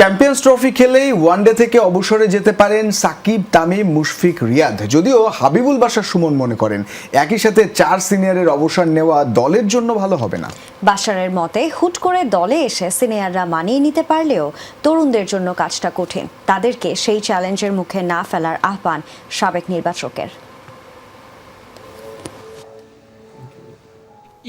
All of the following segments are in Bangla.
চ্যাম্পিয়ন্স ট্রফি খেলেই ওয়ানডে থেকে অবসরে যেতে পারেন সাকিব, তামিম, মুশফিক, রিয়াদ। যদিও হাবিবুল বাশার সুমন মনে করেন একই সাথে 4 সিনিয়রের অবসর নেওয়া দলের জন্য ভালো হবে না। বাশারের মতে হুট করে দলে এসে সিনিয়ররা মানিয়ে নিতে পারলেও তরুণদের জন্য কাজটা কঠিন। তাদেরকে সেই চ্যালেঞ্জের মুখে না ফেলার আহ্বান সাবেক নির্বাচকের।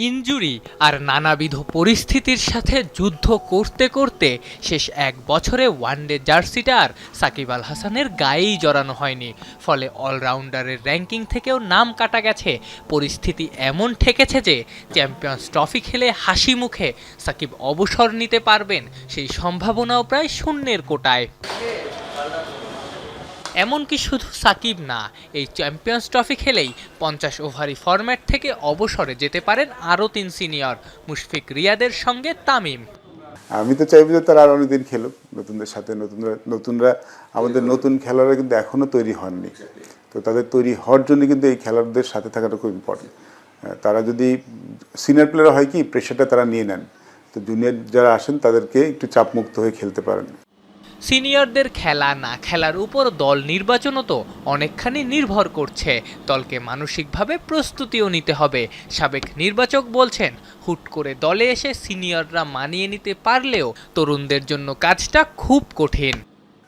ইনজুরি আর নানাবিধ পরিস্থিতির সাথে যুদ্ধ করতে করতে শেষ এক বছরে ওয়ানডে জার্সিটা আর সাকিব আল হাসানের গায়েই জড়ানো হয়নি। ফলে অলরাউন্ডারের র্যাঙ্কিং থেকেও নাম কাটা গেছে। পরিস্থিতি এমন ঠেকেছে যে চ্যাম্পিয়ন্স ট্রফি খেলে হাসি মুখে সাকিব অবসর নিতে পারবেন সেই সম্ভাবনাও প্রায় শূন্যের কোটায়। এমনকি শুধু সাকিব না, এই চ্যাম্পিয়ন্স ট্রফি খেলেই 50 ওভারি ফরম্যাট থেকে অবসরে যেতে পারেন আরও 3 সিনিয়র, মুশফিক, রিয়াদের সঙ্গে তামিম। আমি তো চাইবো যে তারা আর অনেকদিন খেলুক নতুনদের সাথে। নতুনরা আমাদের নতুন খেলোয়াড়রা কিন্তু এখনও তৈরি হননি, তো তাদের তৈরি হওয়ার জন্য কিন্তু এই খেলোয়াড়দের সাথে থাকাটা খুব ইম্পর্টেন্ট। তারা যদি সিনিয়র প্লেয়ার হয় কি প্রেশারটা তারা নিয়ে নেন, তো জুনিয়র যারা আসেন তাদেরকে একটু চাপমুক্ত হয়ে খেলতে পারেন। সিনিয়রদের খেলা না খেলার উপর দল নির্বাচনও তো অনেকখানি নির্ভর করছে। দলকে মানসিকভাবে প্রস্তুতিও নিতে হবে। সাবেক নির্বাচক বলছেন হুট করে দলে এসে সিনিয়ররা মানিয়ে নিতে পারলেও তরুণদের জন্য কাজটা খুব কঠিন।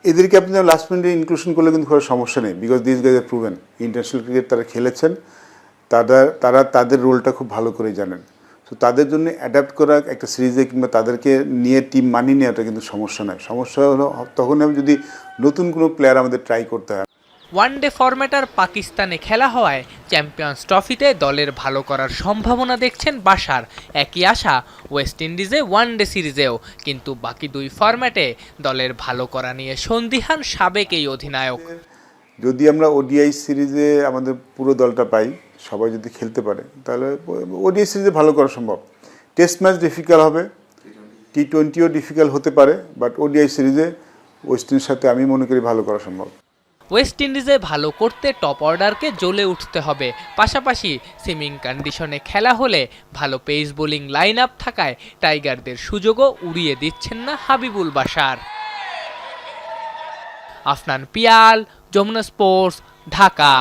এদেরকে আপনি লাস্ট মিনিটে ইনক্লুশন করলে কিন্তু কোনো সমস্যা নেই, because this guys are proven international cricket তারা খেলেছেন, তারা তাদের রোলটা খুব ভালো করে জানেন। তো তাদের জন্য অ্যাডাপ্ট করা একটা সিরিজে কিংবা তাদেরকে নিয়ে টিম মানিয়ে নেওয়াটা কিন্তু সমস্যা নয়। সমস্যা হলো তখন যদি নতুন কোনো প্লেয়ার আমাদের ট্রাই করতে হয়। ওয়ানডে ফরম্যাট আর পাকিস্তানে খেলা হওয়ায় চ্যাম্পিয়ন্স ট্রফিতে দলের ভালো করার সম্ভাবনা দেখছেন বাশার। একই আশা ওয়েস্ট ইন্ডিজে ওয়ানডে সিরিজেও, কিন্তু বাকি 2 ফরম্যাটে দলের ভালো করা নিয়ে সন্দিহান সাবেক এই অধিনায়ক। যদি আমরা ওডিআই সিরিজে আমাদের পুরো দলটা পাই, সবাই যদি খেলতে পারে, তাহলে ওডিআই সিরিজে ভালো করা সম্ভব। টেস্ট ম্যাচ ডিফিকাল্ট হবে, টি20ও ডিফিকাল্ট হতে পারে, বাট ওডিআই সিরিজে ওয়েস্ট ইন্ডিজের সাথে আমি মনে করি ভালো করা সম্ভব। ওয়েস্ট ইন্ডিজে ভালো করতে টপ অর্ডারকে জ্বলে উঠতে হবে। পাশাপাশি সিমিং কন্ডিশনে খেলা হলে ভালো পেস বোলিং লাইন আপ থাকায় টাইগারদের সুযোগও উড়িয়ে দিচ্ছেন না হাবিবুল বাশার। আফনান পিয়াল, যমুনা স্পোর্টস, ঢাকা।